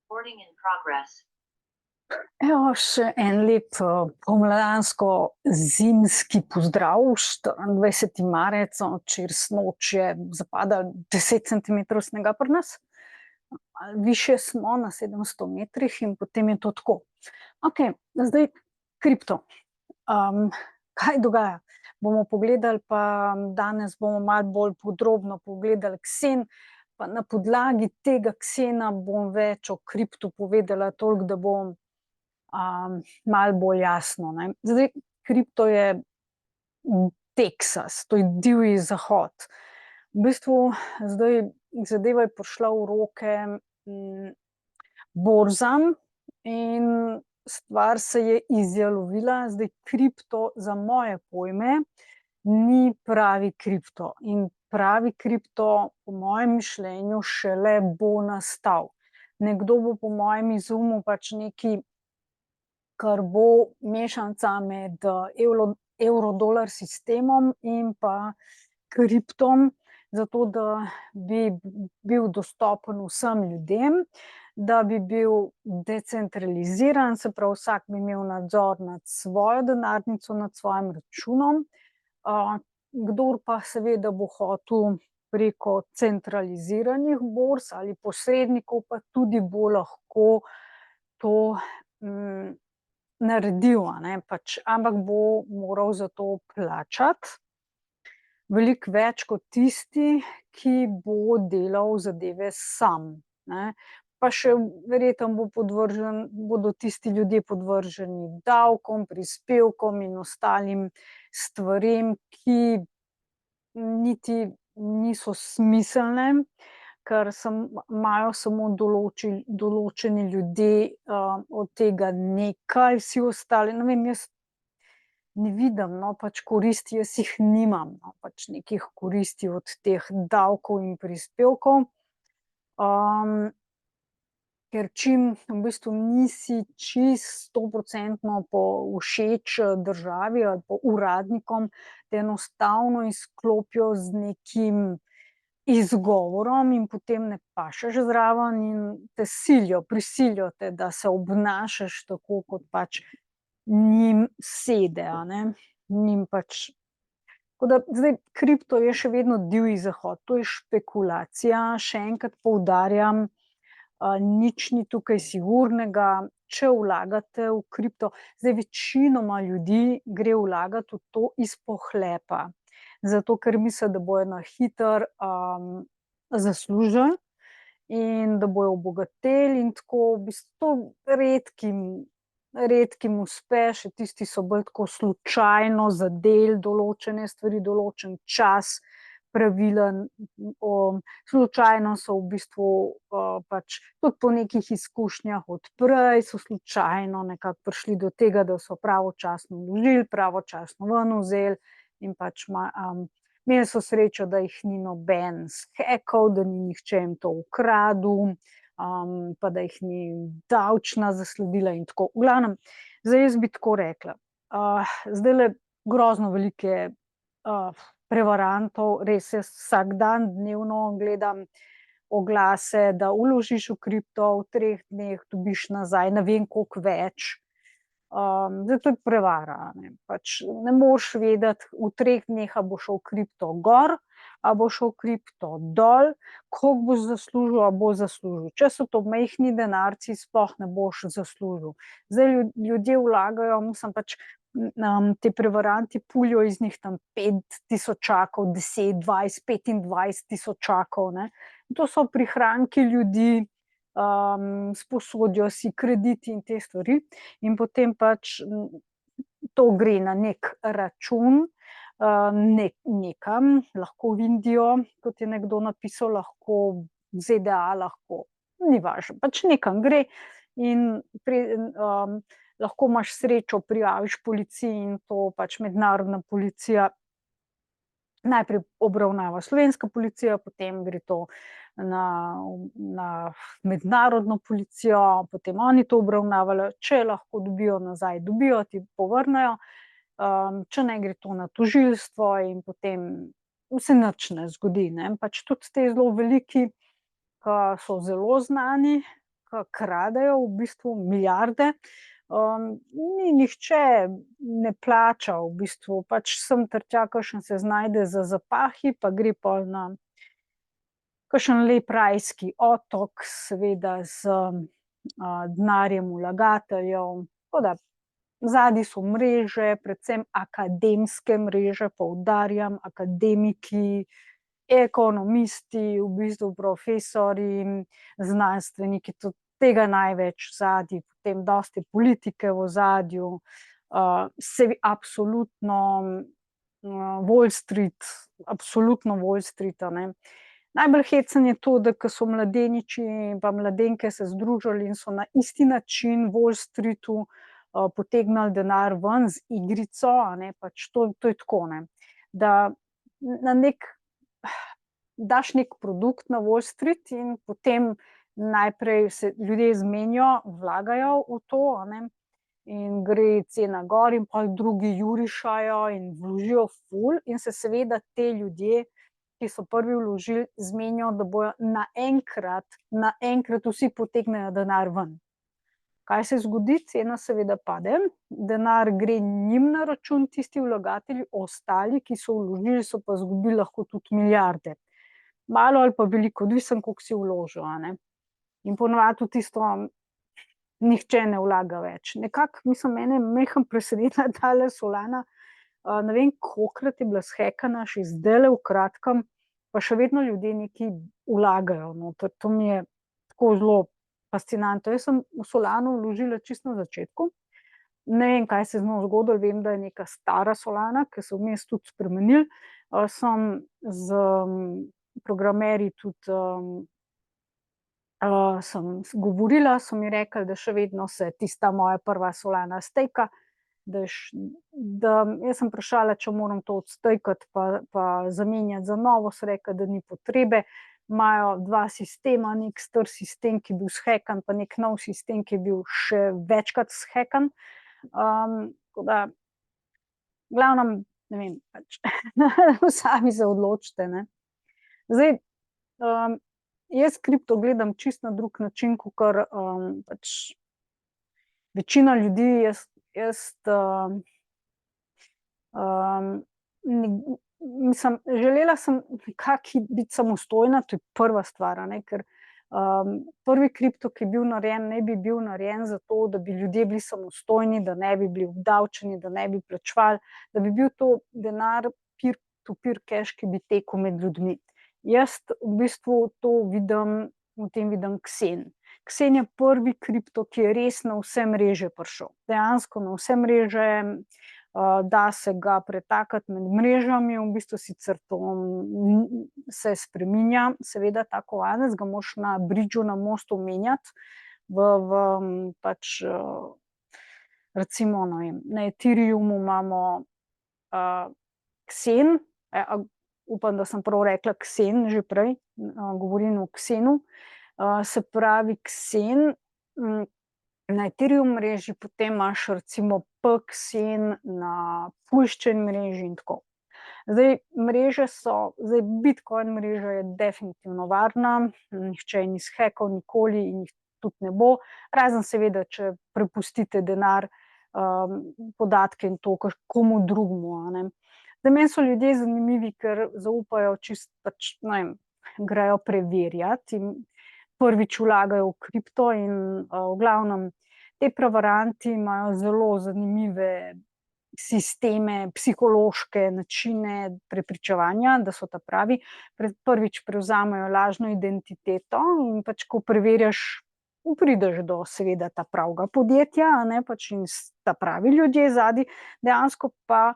Recording in progress. Evo še en lep pomladansko-zimski pozdrav, 24. marec, včeraj sinoč je zapadalo 10 centimetrov snega pri nas. Malo višje smo na 700 metrih in potem je to tako. Okej, zdaj kripto. Kaj dogaja? Bomo pogledali, pa danes bomo malo bolj podrobno pogledali ksen, pa na podlagi tega ksena bom več o kriptu povedala, toliko, da bom malo bolj jasno, ne. Zdaj, kripto je Teksas, to je divji zahod. V bistvu zdaj zadeva je prišla v roke borzam in stvar se je izjalovila. Zdaj, kripto za moje pojme ni pravi kripto in pravi kripto po mojem mišljenju šele bo nastal. Nekdo bo po mojem izumil pač nekaj, kar bo mešanca med evro-dolar sistemom in pa kriptom, zato da bi bil dostopen vsem ljudem, da bi bil decentraliziran, se pravi, vsak bi imel nadzor nad svojo denarnico, nad svojim računom. Kdor pa seveda bo hotel preko centraliziranih borz ali posrednikov, pa tudi bo lahko to naredil, a ne, pač, ampak bo moral za to plačati veliko več kot tisti, ki bo delal zadeve sam, ne. Pa še verjetno bodo tisti ljudje podvrženi davkom, prispevkom in ostalim stvarem, ki niti niso smiselne, ker imajo samo določeni ljudje od tega nekaj, vsi ostali, ne vem, jaz ne vidim, no, pač koristi, jaz jih nimam, no, pač nekih koristi od teh davkov in prispevkov. Ker čim v bistvu nisi čisto 100% všeč državi ali pa uradnikom, te enostavno izklopijo z nekim izgovorom in potem ne pašeš zraven in te prisilijo te, da se obnašaš tako, kot pač njim sede, a ne, njim pač. Tako da zdaj kripto je še vedno divji zahod, to je špekulacija, še enkrat poudarjam, nič ni tukaj sigurnega, če vlagate v kripto, zdaj večinoma ljudi gre vlagati v to iz pohlepa, zato ker mislijo, da bojo na hitro zaslužili in da bojo obogateli in tako, v bistvu redkim uspe, še tisti so bolj tako slučajno zadeli določene stvari, določen čas, pravilen, slučajno so v bistvu pač tudi po nekih izkušnjah od prej so slučajno nekako prišli do tega, da so pravočasno vložili, pravočasno ven vzeli in pač imeli so srečo, da jih ni noben shekal, da ni nihče jim to ukradel, pa da jih ni davčna zasledila in tako. V glavnem, zdaj jaz bi tako rekla, zdajle grozno veliko je prevarantov, res jaz vsak dan dnevno gledam oglase, da vložiš v kripto, v 3 dneh dobiš nazaj ne vem koliko več. Zdaj to je prevara, ne, pač ne moreš vedeti v 3 dneh, a bo šel kripto gor, a bo šel kripto dol, koliko boš zaslužil, a boš zaslužil. Če so to majhni denarci, sploh ne boš zaslužil. Zdaj ljudje vlagajo, mislim pač, ti prevaranti pulijo iz njih tam 5 tisočakov, 10, 20, 25 tisočakov, ne. To so prihranki ljudi, sposodijo si krediti in te stvari in potem pač to gre na neki račun, nekam, lahko v Indijo, kot je nekdo napisal, lahko v ZDA, lahko, ni važno, pač nekam gre in lahko imaš srečo, prijaviš policiji in to pač mednarodna policija najprej obravnava slovenska policija, potem gre to na mednarodno policijo, potem oni to obravnavajo, če lahko dobijo nazaj, dobijo, ti povrnejo, če ne, gre to na tožilstvo in potem se nič ne zgodi, ne, pač tudi ti zelo veliki, ki so zelo znani, kradejo v bistvu milijarde. Ni nihče ne plača v bistvu, pač sem ter tja kakšen se znajde za zapahi, pa gre pol na kakšen lep rajski otok, seveda z denarjem vlagateljev. Tako da zadaj so mreže, predvsem akademske mreže, poudarjam, akademiki, ekonomisti, v bistvu profesorji, znanstveniki, tudi tega največ zadaj, potem dosti politike v ozadju, absolutno Wall Street, absolutno Wall Street, a ne. Najbolj hecno je to, da ko so mladeniči pa mladenke se združili in so na isti način Wall Streetu potegnili denar ven z igrico, a ne, pač to je tako, ne, da na daš neki produkt na Wall Street in potem najprej se ljudje zmenijo, vlagajo v to, a ne, in gre cena gor in pol drugi jurišajo in vložijo ful in se seveda te ljudje, ki so prvi vložili, zmenijo, da bojo naenkrat vsi potegnejo denar ven. Kaj se zgodi? Cena seveda pade, denar gre njim na račun, tisti vlagatelji, ostali, ki so vložili, so pa izgubili lahko tudi milijarde. Malo ali pa veliko, odvisno, koliko si vložil, a ne. In ponavadi v tisto nihče ne vlaga več. Nekako, mislim, mene majhen presenetila tale Solana, ne vem, kolikokrat je bila shekana, še zdajle v kratkem, pa še vedno ljudje nekaj vlagajo noter. To mi je tako zelo fascinantno. Jaz sem v Solano vložila čisto na začetku. Ne vem, kaj se je z njo zgodilo, vem, da je neka stara Solana, ki se vmes tudi spremenili. Sem z programerji tudi sem govorila, so mi rekli, da še vedno se tista moja prva Solana stejka, jaz sem vprašala, če moram to odstejkati pa zamenjati za novo, so rekli, da ni potrebe. Imajo dva sistema, neki star sistem, ki je bil shekan, pa neki nov sistem, ki je bil še večkrat shekan. Tako da, v glavnem, ne vem, pač sami se odločite, ne. Zdaj, jaz kripto gledam čisto na drug način, kakor pač večina ljudi. Mislim, želela sem nekako biti samostojna, to je prva stvar, a ne, ker prvi kripto, ki je bil narejen, naj bi bil narejen zato, da bi ljudje bili samostojni, da ne bi bili obdavčeni, da ne bi plačevali, da bi bil to denar peer-to-peer cash, ki bi tekel med ljudmi. Jaz v bistvu v tem vidim Xen. Xen je prvi kripto, ki je res na vse mreže prišel. Dejansko na vse mreže, da se ga pretakati med mrežami, v bistvu sicer to se spreminja, seveda ta kovanec ga moraš na bridžu, na mostu menjati, pač recimo, ne vem, na Ethereumu imamo Xen, upam, da sem prav rekla Xen že prej, govorim o Xenu, se pravi Xen na Ethereum mreži, potem imaš recimo Pxen na Puščen mreži in tako. Zdaj, Bitcoin mreža je definitivno varna, nihče je ni shekal nikoli in jih tudi ne bo, razen seveda, če prepustite denar, podatke in to komu drugemu, a ne. Zdaj, meni so ljudje zanimivi, ker zaupajo čisto pač, ne vem, grejo preverjati in prvič vlagajo v kripto in v glavnem te prevaranti imajo zelo zanimive sisteme, psihološke načine prepričevanja, da so ta pravi. Prvič prevzamejo lažno identiteto in pač, ko preverjaš, prideš do seveda ta pravega podjetja, a ne, pač in ta pravi ljudje zadaj, dejansko pa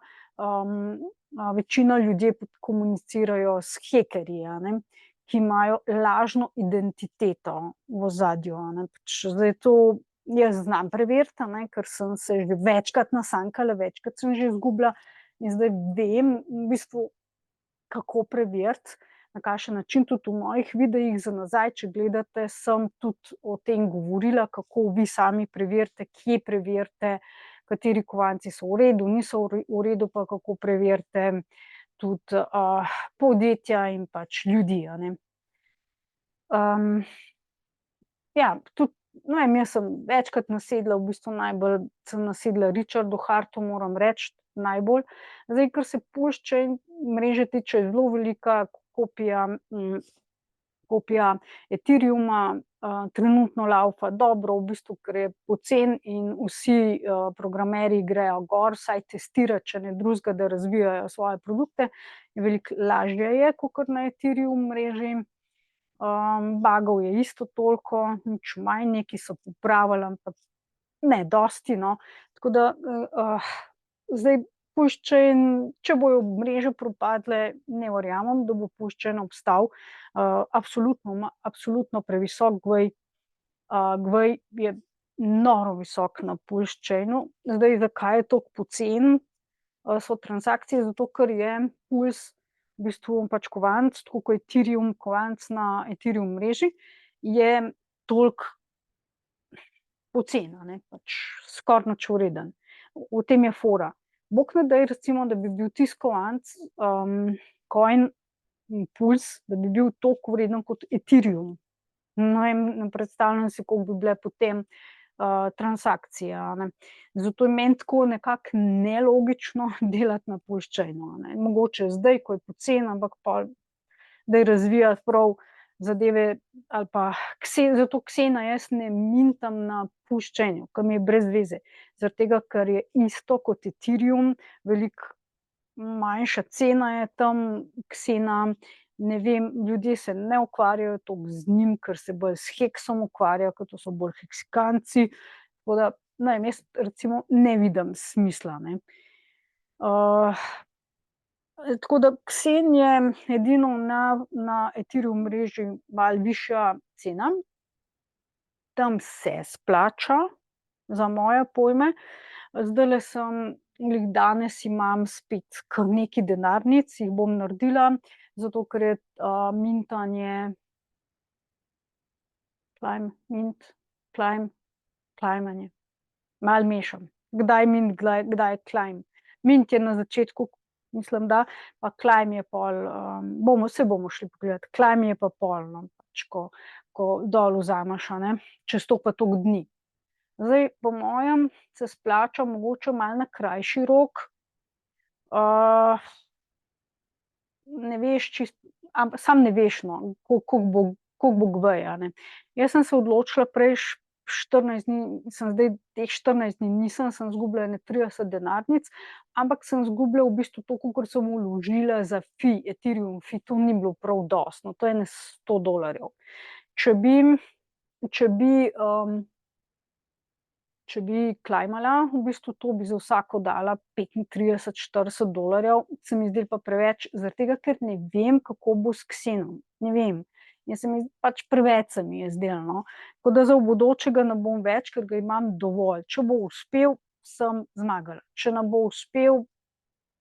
večina ljudje komunicirajo s hekerji, a ne, ki imajo lažno identiteto v ozadju, a ne, pač zdaj to jaz znam preveriti, a ne, ker sem se že večkrat nasankala, večkrat sem že izgubila in zdaj vem v bistvu, kako preveriti, na kakšen način. Tudi v mojih videih za nazaj, če gledate, sem tudi o tem govorila, kako vi sami preverite, kje preverite, kateri kovanci so v redu, niso v redu, pa kako preverite tudi podjetja in pač ljudi, a ne. Ja, tudi ne vem, jaz sem večkrat nasedla, v bistvu najbolj sem nasedla Richardu Hartu, moram reči, najbolj. Zdaj, kar se puščaj mreže tiče, je zelo velika kopija, kopija Ethereuma, trenutno lavfa dobro, v bistvu, ker je poceni in vsi, programerji grejo gor, vsaj testirat, če ne drugega, da razvijajo svoje produkte. Veliko lažje je kakor na Ethereum mreži. Bugov je isto toliko, nič manj, nekaj so popravili, ampak ne dosti, no. Tako da, zdaj puščain, če bojo mreže propadle, ne verjamem, da bo puščain obstal. Absolutno previsok Gwei. Gwei je noro visok na puščainu. Zdaj, zakaj je toliko poceni? So transakcije, zato ker je Puls v bistvu pač kovanec, tako kot Ethereum kovanec na Ethereum mreži, je toliko poceni, a ne, pač skoraj nič vreden. V tem je fora. Bog ne daj, recimo, da bi bil tisti kovanec, coin Puls, da bi bil toliko vreden kot Ethereum. Ne vem, ne predstavljam si, koliko bi bile potem, transakcije, a ne. Zato je meni tako nekako nelogično delati na puščajnu, a ne. Mogoče zdaj, ko je poceni, ampak pol daj razvijati prav zadeve ali pa zato Xena jaz ne mintam na puščajnu, ke mi je brez veze. Zaradi tega, ker je isto kot Ethereum, veliko manjša cena je tam Xena, ne vem, ljudje se ne ukvarjajo toliko z njim, ker se bolj s heksom ukvarjajo, ker to so bolj heksikanci. Tako da, ne vem, jaz recimo ne vidim smisla, ne. Tako da Xen je edino na Ethereum mreži malo višja cena. Tam se splača, za moje pojme. Zdajle sem, glih danes imam spet kar nekaj denarnic, jih bom naredila, zato ker je, mintanje climanje, malo mešam. Kdaj mint, kdaj climb. Mint je na začetku, mislim, da, pa climb je pol, saj bomo šli pogledat. Climb je pa pol, no, pač ko dol vzameš, a ne, čez toliko pa toliko dni. Zdaj, po mojem se splača mogoče malo na krajši rok. Ne veš čisto, samo ne veš, no, koliko bo Gwei, a ne. Jaz sem se odločila prej 14 dni, mislim zdaj teh 14 dni nisem, sem izgubila ene 30 denarnic, ampak sem izgubila v bistvu toliko, kakor sem vložila za Ethereum fi, to ni bilo prav dosti, no, to je ene $100. Če bi, če bi climala, v bistvu to bi za vsako dala $35–40, se mi zdelo pa preveč, zaradi tega, ker ne vem, kako bo s Xenom, ne vem. Pač preveč se mi je zdelo, no. Tako da za v bodoče ga ne bom več, ker ga imam dovolj. Če bo uspel, sem zmagala, če ne bo uspel,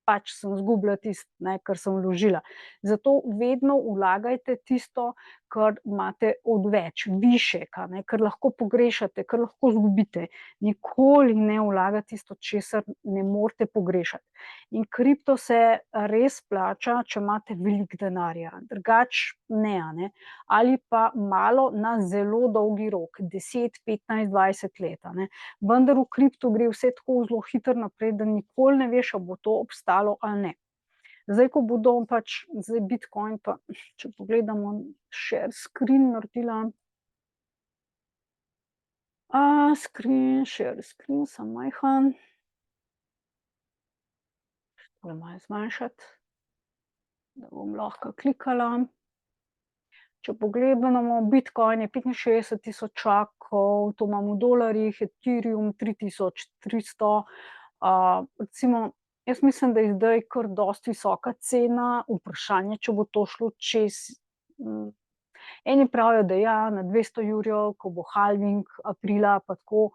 pač sem izgubila tisto, ne, kar sem vložila. Zato vedno vlagajte tisto, kar imate odveč, višek, a ne, kar lahko pogrešate, kar lahko izgubite. Nikoli ne vlagati tisto, česar ne morete pogrešati. In kripto se res plača, če imate veliko denarja, drugače ne, a ne. Ali pa malo na zelo dolgi rok, 10, 15, 20 let, a ne. Vendar v kriptu gre vse tako zelo hitro naprej, da nikoli ne veš, a bo to obstalo ali ne. Zdaj, ko bodo pač, zdaj Bitcoin pa, če pogledamo, share screen naredila. Share screen, samo majhen. Tole malo zmanjšati, da bom lahko klikala. Če pogledamo, Bitcoin je 65 000 to imam v dolarjih, Ethereum 3300. Recimo, jaz mislim, da je zdaj kar dosti visoka cena, vprašanje, če bo to šlo čez. Eni pravijo, da ja, na 200 jurjev, ko bo halving aprila pa tako,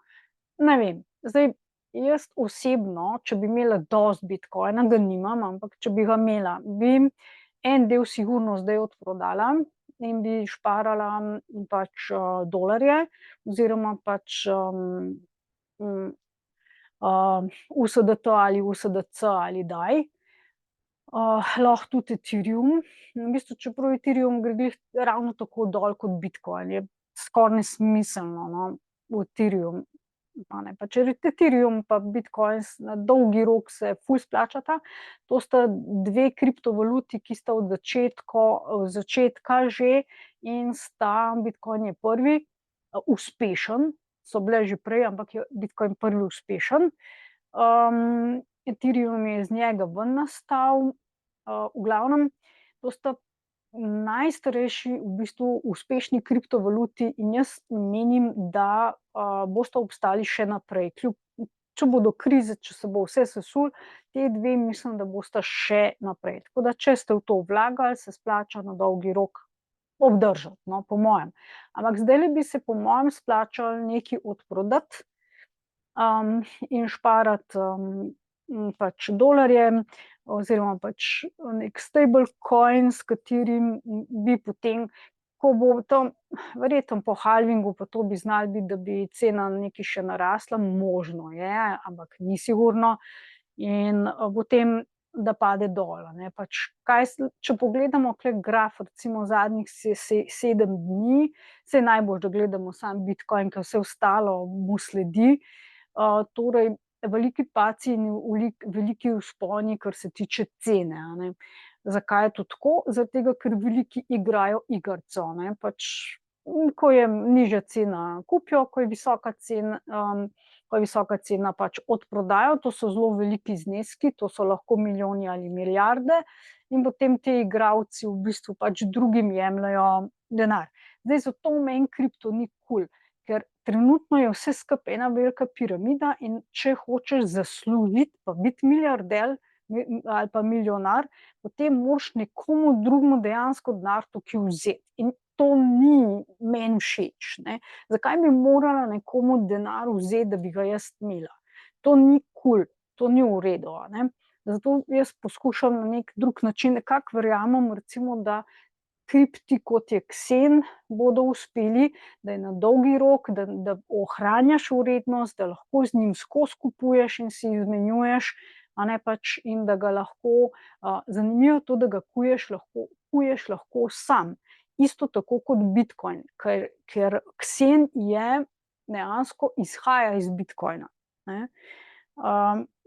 ne vem. Zdaj, jaz osebno, če bi imela dosti Bitcoina, ga nimam, ampak če bi ga imela, bi en del sigurno zdaj odprodala in bi šparala pač, dolarje oziroma pač, USDT ali USDC ali DAI. Lahko tudi Ethereum. V bistvu, čeprav Ethereum gre glih ravno tako dol kot Bitcoin, je skoraj nesmiselno, no. v Ethereum, a ne, pač Ethereum pa Bitcoin na dolgi rok se ful splačata. To sta dve kriptovaluti, ki sta od začetka že in sta, Bitcoin je prvi, uspešen, so bile že prej, ampak je Bitcoin prvi uspešen. Ethereum je iz njega ven nastal. V glavnem, to sta najstarejši, v bistvu uspešni kriptovaluti in jaz menim, da bosta obstali še naprej. Če bo do krize, če se bo vse sesulo, ti dve mislim, da bosta še naprej. Tako da, če ste v to vlagali, se splača na dolgi rok obdržati, no, po mojem. Ampak zdajle bi se po mojem splačalo nekaj odprodati, in šparati, pač dolarje oziroma pač neki stablecoin, s katerim bi potem, ko bo tam verjetno po halvingu, pa to bi znalo biti, da bi cena nekaj še narasla, možno je, ampak ni sigurno, in potem, da pade dol, a ne, pač če pogledamo tule graf, recimo zadnjih 7 dni, saj najboljše, da gledamo samo Bitcoin, ker vse ostalo mu sledi, torej veliki padci in veliki vzponi, kar se tiče cene, a ne. Zakaj je to tako? Zaradi tega, ker veliki igrajo igrico, ne, pač ko je nižja cena, kupijo, ko je visoka cena, pač odprodajo, to so zelo veliki zneski, to so lahko milijoni ali milijarde, in potem ti igralci v bistvu pač drugim jemljejo denar. Zdaj, zato meni kripto ni kul, ker trenutno je vse skupaj ena velika piramida, in če hočeš zaslužiti pa biti milijarder ali pa milijonar, potem moraš nekomu drugemu dejansko denar tukaj vzeti. In to ni meni všeč, ne. Zakaj bi morala nekomu denar vzeti, da bi ga jaz imela? To ni kul, to ni v redu, a ne. Zato jaz poskušam na neki drug način, nekako verjamem recimo, da kripti, kot je Xen, bodo uspeli, da je na dolgi rok, da ohranjaš vrednost, da lahko z njim skozi kupuješ in si izmenjuješ, a ne, pač, in da ga lahko, zanimivo je to, da ga kuješ lahko sam. Isto tako kot Bitcoin, ker Xen dejansko izhaja iz Bitcoina, ne.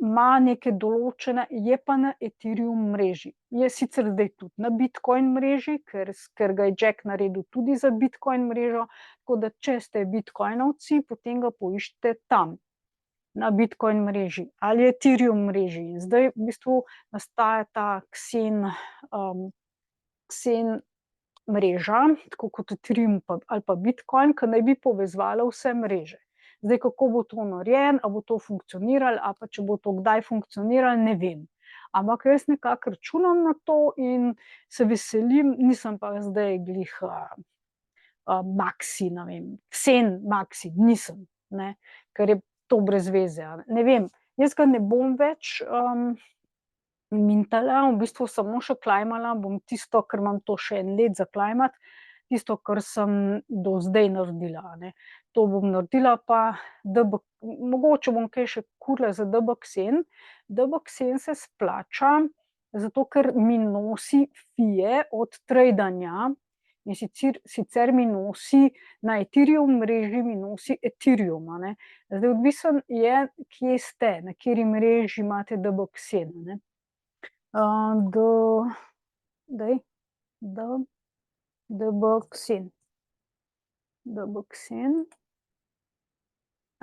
Ima neke določene, je pa na Ethereum mreži. Je sicer zdaj tudi na Bitcoin mreži, ker ga je Jack naredil tudi za Bitcoin mrežo, tako da če ste bitcoinovci, potem ga poiščite tam, na Bitcoin mreži ali Ethereum mreži. Zdaj v bistvu nastaja ta Xen mreža, tako kot Ethereum ali pa Bitcoin, ki naj bi povezovala vse mreže. Zdaj, kako bo to narejeno, a bo to funkcioniralo, ali pa če bo to kdaj funkcioniralo, ne vem. Ampak jaz nekako računam na to in se veselim, nisem pa zdaj glih Maxi, ne vem, Xen Maxi, nisem, ne, ker je to brez veze, a ne. Ne vem, jaz ga ne bom več mintala, v bistvu samo še klajmala bom tisto, ker imam to še 1 let za klajmati, tisto, kar sem do zdaj naredila, a ne. To bom naredila, pa mogoče bom kaj še kurila za DB Xen. DB Xen se splača, zato ker mi nosi fije od trejdanja, in sicer mi nosi na Ethereum mreži, mi nosi Ethereum, a ne. Zdaj odvisno je, kje ste, na kateri mreži imate DB Xen, a ne. DB Xen. DB Xen.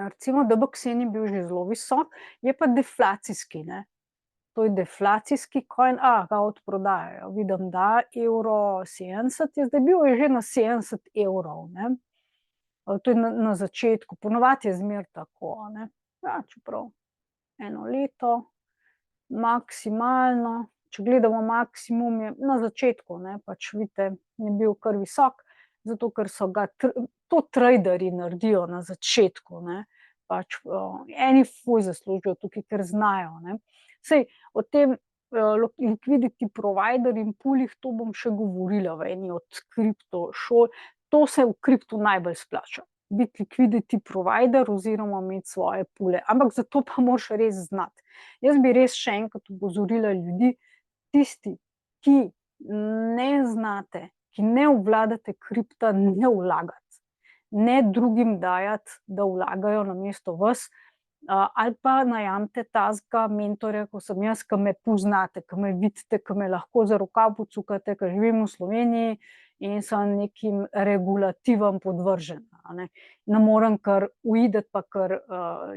Recimo DB Xen je bil že zelo visok, je pa deflacijski, ne. To je deflacijski coin, ga odprodajajo, vidim, da €70 je zdaj, bil je že na 70 evrov, ne. To je na začetku, ponavadi je zmeraj tako, a ne. Ja, čeprav 1 leto maksimalno, če gledamo maksimum, je na začetku, ne, pač vidite, je bil kar visok, zato ker so ga to trejdarji naredijo na začetku, ne. Pač eni ful zaslužijo tukaj, ker znajo, ne. Saj o tem liquidity provider in poolih, to bom še govorila v eni od kripto šol. To se v kriptu najbolj splača, biti liquidity provider oziroma imeti svoje poole, ampak za to pa moraš res znati. Jaz bi res še enkrat opozorila ljudi, tisti, ki ne znate, ki ne obvladate kripta, ne vlagati. ne drugim dajati, da vlagajo namesto vas, ali pa najamite takega mentorja, kot sem jaz, ki me poznate, ki me vidite, ki me lahko za rokav pocukate, ker živim v Sloveniji in sem nekim regulativam podvržena, a ne. Ne morem kar uiti pa kar,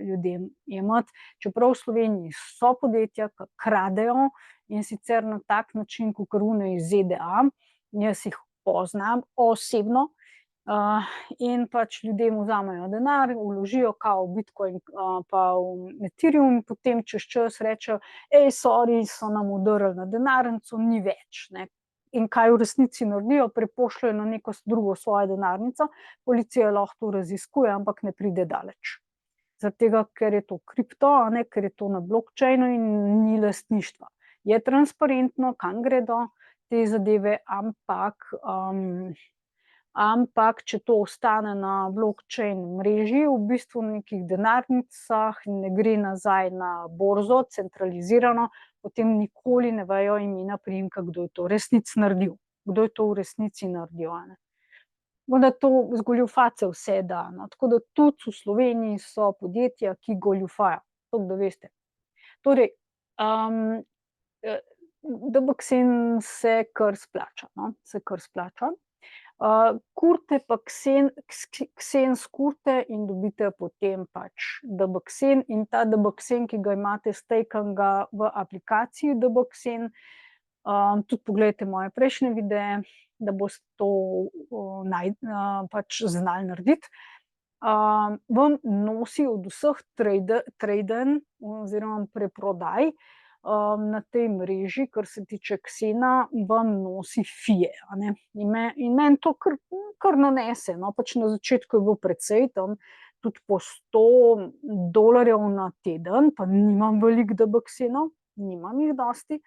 ljudem jemati, čeprav v Sloveniji so podjetja, ki kradejo, in sicer na tak način kakor one iz ZDA. Jaz jih poznam osebno, in pač ljudem vzamejo denar, vložijo kao v bitcoin, pa v Ethereum, potem čez čas rečejo: sorry, so nam vdrli na denarnico, ni več, ne." In kaj v resnici naredijo? Prepošljejo na neko drugo svojo denarnico, policija lahko to raziskuje, ampak ne pride daleč. Zaradi tega, ker je to kripto, a ne, ker je to na blockchainu in ni lastništva. Je transparentno, kam gredo te zadeve, ampak če to ostane na blockchain mreži, v bistvu v nekih denarnicah, ne gre nazaj na borzo, centralizirano, potem nikoli ne vejo imena, priimka, kdo je to v resnici naredil. Kdo je to v resnici naredil, a ne. Tako da to zgoljufati se vse da, no, tako da tudi v Sloveniji so podjetja, ki goljufajo, toliko da veste. Torej, DBXen se kar splača, no, se kar splača. Kurite pa Xen skurite in dobite potem pač DBXen, in ta DBXen, ki ga imate stakenega v aplikaciji DBXen, tudi poglejte moje prejšnje videe, da boste to, pač znali narediti. Vam nosi od vseh tradenj oziroma preprodaj, na tej mreži, kar se tiče Xena, vam nosi fije, a ne. In meni to kar nanese, no, pač na začetku je bilo precej, tam tudi po $100 na teden, pa nimam veliko DBXenov, nimam jih dosti.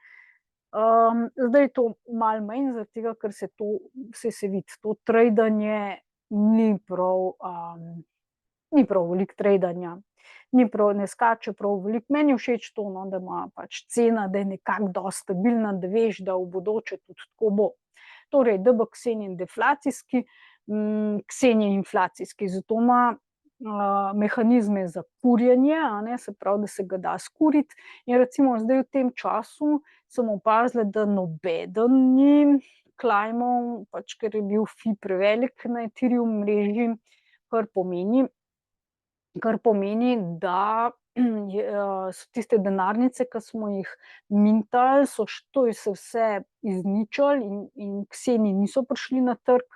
Zdaj je to malo manj, zaradi tega, ker se to, saj se vidi, to tradanje ni prav veliko tradanja. Ne skače prav veliko. Meni je všeč to, no, da ima pač cena, da je nekako dosti stabilna, da veš, da v bodoče tudi tako bo. Torej, DBXen je deflacijski, Xen je inflacijski, zato ima, mehanizme za kurjenje, a ne, se pravi, da se ga da skuriti, in recimo zdaj v tem času sem opazila, da nobeden ni claimal, pač ker je bil fi prevelik na Ethereum mreži, kar pomeni, da so tiste denarnice, ki smo jih mintali, to je se vse izničilo in Xeni niso prišli na trg,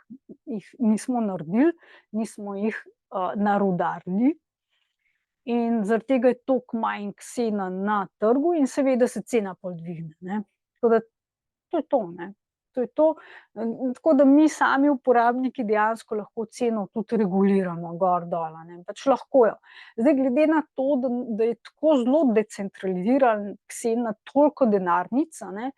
jih nismo naredili, nismo jih, narudarili. In zaradi tega je toliko manj Xena na trgu in seveda se cena pol dvigne, ne. Tako da to je to, ne. To je to. Tako da mi sami uporabniki dejansko lahko ceno tudi reguliramo gor dol, a ne, pač lahko jo. Zdaj glede na to, da je tako zelo decentraliziran Xen na toliko denarnic, a ne,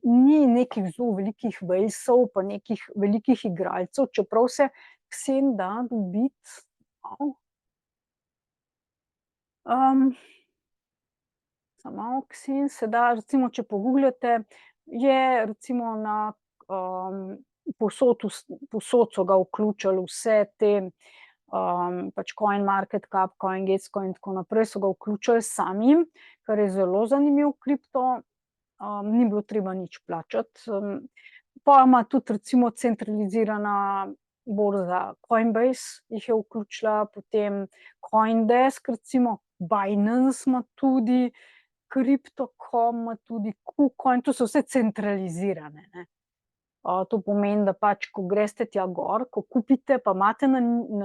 ni nekih zelo velikih whalesov pa nekih velikih igralcev, čeprav se Xen da dobiti, samo malo, Xen se da, recimo če poguglate, je recimo na, povsod so ga vključili, vse te, pač CoinMarketCap, CoinGecko in tako naprej so ga vključili sami, kar je zelo zanimiv kripto, ni bilo treba nič plačati. Pol ima tudi recimo centralizirana borza Coinbase jih je vključila, potem CoinDesk recimo, Binance ima tudi, Crypto.com ima tudi, KuCoin, to so vse centralizirane, ne. To pomeni, da pač, ko greste tja gor, ko kupite, pa imate na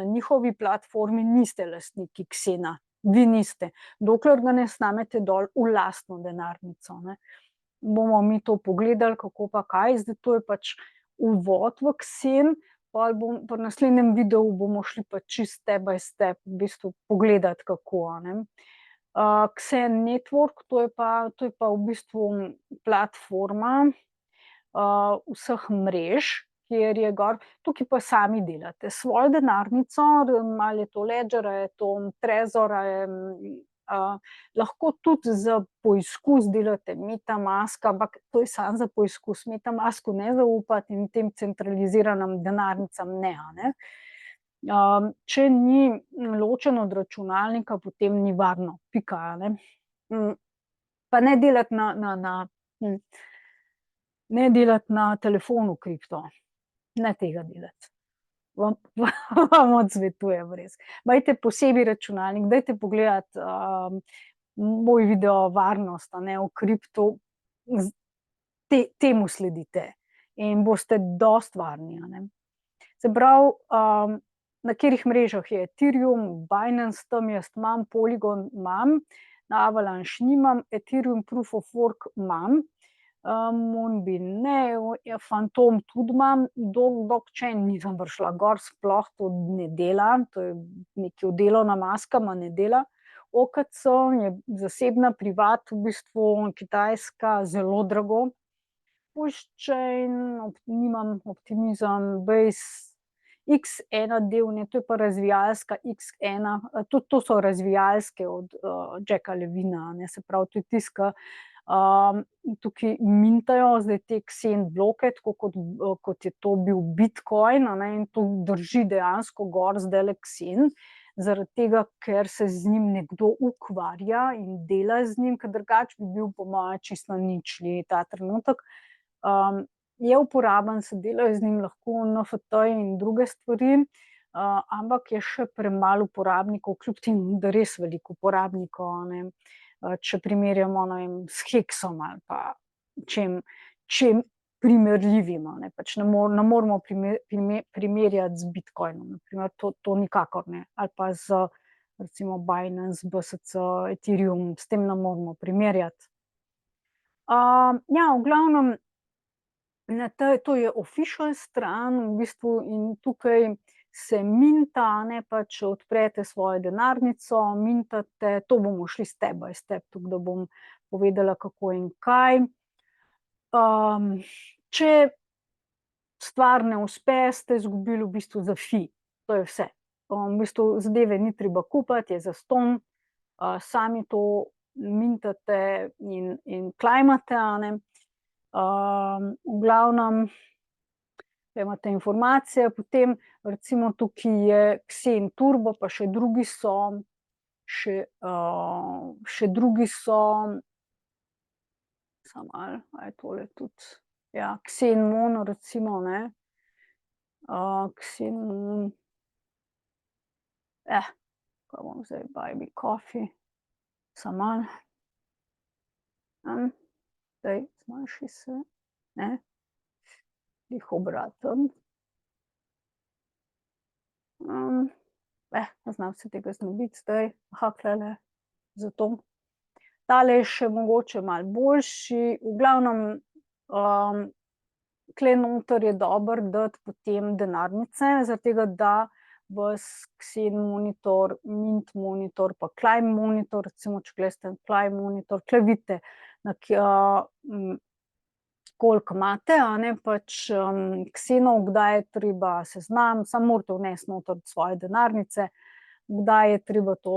njihovi platformi, niste lastniki Xena, vi niste, dokler ga ne snamete dol v lastno denarnico, ne. Bomo mi to pogledali, kako pa kaj, zdaj to je pač uvod v Xen, pol pri naslednjem videu bomo šli pa čisto step by step v bistvu pogledati, kako, a ne. Xen Network, to je pa v bistvu platforma, vseh mrež, kjer je gor, tukaj pa sami delate svojo denarnico, ali je to Ledger, a je to Trezor, a je, lahko tudi za poizkus delate MetaMask, ampak to je samo za poizkus, MetaMasku ne zaupati in tem centraliziranim denarnicam ne, a ne. Če ni ločen od računalnika, potem ni varno, pika, a ne. Pa ne delati hm, ne delati na telefonu kripto, ne tega delati. Vam vam odsvetujem res. Imejte posebej računalnik, dajte pogledati, moj video Varnost, a ne, o kriptu, temu sledite in boste dosti varni, a ne. Se pravi, na katerih mrežah je Ethereum, Binance, tam jaz imam, Polygon imam, na Avalanche nimam, Ethereum Proof of Work imam, Monbeam ne, Fantom tudi imam, Blockchain nisem prišla gor, sploh to ne dela, to je nekaj delovna maska, ma ne dela. OKC je zasebna, privat, v bistvu Kitajska, zelo drago. Pushchain, nimam, Optimism, Base, X1 del, ne, to je pa razvijalska X1, tudi to so razvijalske od Jacka Levina, ne, se pravi, to je tisto, ke tukaj mintajo zdaj te Xen bloke, tako kot je to bil Bitcoin, a ne, in to drži dejansko gor zdajle Xen, zaradi tega, ker se z njim nekdo ukvarja in dela z njim, ker drugače bi bil po moje čisto na ničli ta trenutek. Je uporaben, se delajo z njim lahko NFT-ji in druge stvari, ampak je še premalo uporabnikov, kljub temu, da res veliko uporabnikov, a ne. Če primerjamo, ne vem, s Hexom ali pa čem primerljivim, a ne, pač ne moremo primerjati z Bitcoinom, na primer, to nikakor ne, ali pa z recimo Binance, BSC, Ethereum, s tem ne moremo primerjati. Ja, v glavnem, to je official stran v bistvu in tukaj se minta, a ne, pač odprete svojo denarnico, mintate, to bomo šli step by step, tako da bom povedala, kako in kaj. Če stvar ne uspe, ste izgubili v bistvu za fi, to je vse. V bistvu zadeve ni treba kupiti, je zastonj, sami to mintate in klejmate, a ne. V glavnem, imate informacije, potem recimo tukaj je Xen Turbo, pa še drugi so, samo malo, a je tole tudi, ja, Xen Mono recimo, ne. Xen Mon, kaj bom zdaj, buy me coffee, samo malo. Daj, zmanjšaj se, ne. Glih obraten. Ne znam se tega znebiti zdaj, tulele, zato. Tale je še mogoče malo boljši, v glavnem, tule noter je dobro dati potem denarnice, zaradi tega, da vas Xen Monitor, Mint Monitor pa Climb Monitor, recimo, če greste na Climb Monitor, tule vidite, koliko imate, a ne, pač Xenov, kdaj je treba seznam, samo morate vnesti noter svoje denarnice, kdaj je treba to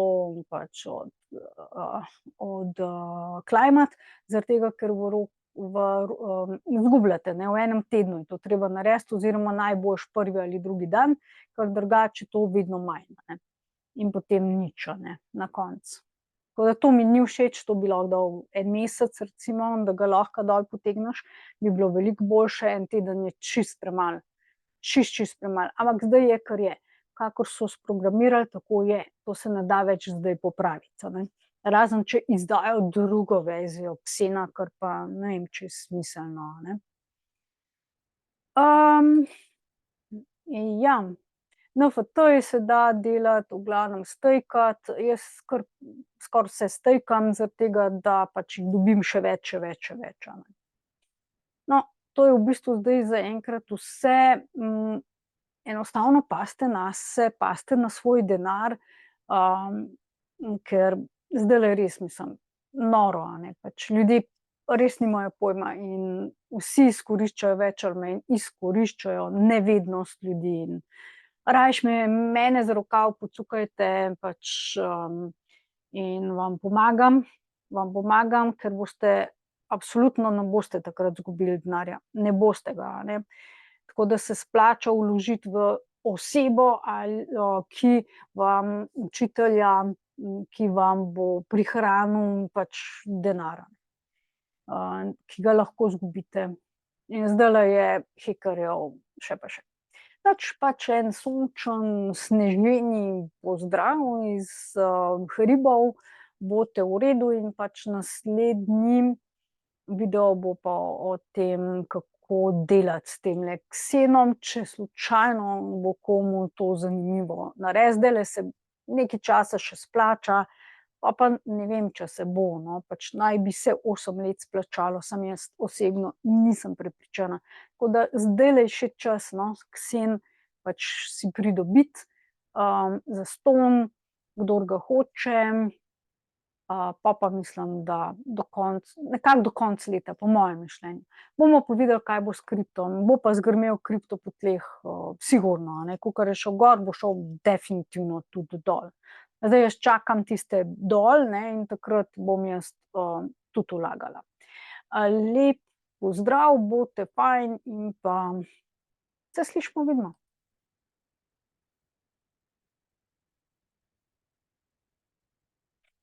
pač odklejmati, zaradi tega, ker izgubljate, ne, v enem tednu je to treba narediti oziroma najboljše prvi ali drugi dan, ker drugače je to vedno manj, a ne. In potem nič, a ne, na koncu. Tako da to mi ni všeč, to bi lahko dal en mesec recimo, da ga lahko dol potegneš, bi bilo veliko boljše, en teden je čisto premalo. Čisto premalo, ampak zdaj je, kar je. Kakor so sprogramirali, tako je, to se ne da več zdaj popraviti, a ne. Razen če izdajo drugo verzijo Xena, kar pa ne vem, če je smiselno, a ne. Ja, NFT-je se da delati, v glavnem stejkati, jaz skoraj vse stejkam, zaradi tega, da pač jih dobim še več, a ne. No, to je v bistvu zdaj zaenkrat vse, enostavno pazite nase, pazite na svoj denar, ker zdajle res, mislim, noro, a ne, pač ljudje res nimajo pojma in vsi izkoriščajo več ali manj, izkoriščajo nevednost ljudi in rajši mene za rokav pocukajte pač, in vam pomagam, ker boste, absolutno ne boste takrat izgubili denarja, ne boste ga, a ne. Tako da se splača vložiti v osebo ali, ki vam učitelja, ki vam bo prihranil pač denar, ki ga lahko izgubite. In zdajle je hekerjev še pa še. Pač en sončen, sneženi pozdrav iz, hribov, boste v redu in pač naslednji video bo pa o tem, kako delati s temle ksenom, če slučajno bo komu to zanimivo narediti. Zdajle se nekaj časa še splača, pa ne vem, če se bo, no, pač naj bi se 8 let splačalo, samo jaz osebno nisem prepričana. Tako da zdajle je še čas, no, ksen pač si pridobiti, zastonj, kdor ga hoče, pa mislim, da nekako do konca leta, po mojem mišljenju. Bomo pa videli, kaj bo s kriptom, bo pa zgrmel kripto po tleh, sigurno, a ne, kakor je šel gor, bo šel definitivno tudi dol. Zdaj jaz čakam tiste dol, ne, in takrat bom jaz, tudi vlagala. Lep pozdrav, bodite fajn in pa se slišimo, vidimo.